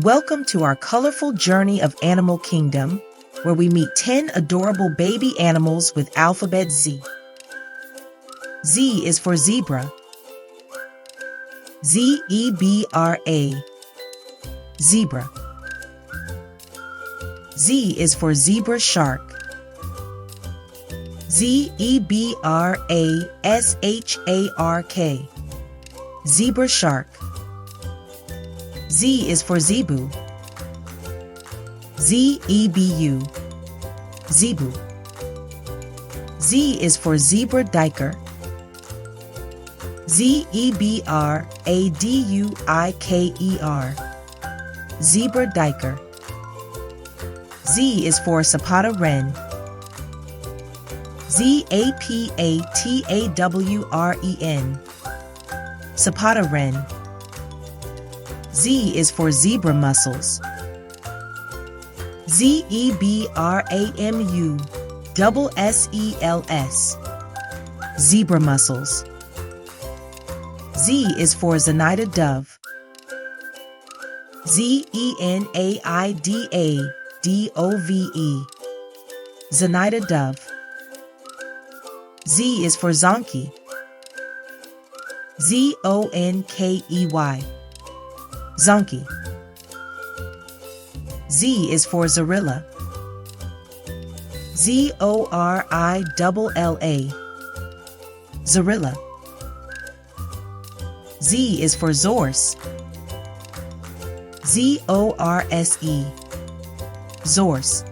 Welcome to our colorful journey of Animal Kingdom, where we meet 10 adorable baby animals with alphabet Z. Z is for zebra. Z-E-B-R-A. Zebra. Z is for zebra shark. Z-E-B-R-A-S-H-A-R-K. Zebra shark. Z is for zebu. Z-E-B-U. Zebu. Z is for zebra diker. Z-E-B-R-A-D-U-I-K-E-R. Zebra diker. Z is for Zapata wren. Z-A-P-A-T-A-W-R-E-N. Zapata wren. Z is for zebra mussels. Z-E-B-R-A-M-U-S-S-E-L-S. Zebra mussels. Z is for Zenaida dove. Z-E-N-A-I-D-A-D-O-V-E. Zenaida dove. Z is for zonkey. Z-O-N-K-E-Y. Zonkey. Z is for zorilla. Z-O-R-I-L-L-A. Zorilla. Z is for zorse. Z-O-R-S-E. Zorse.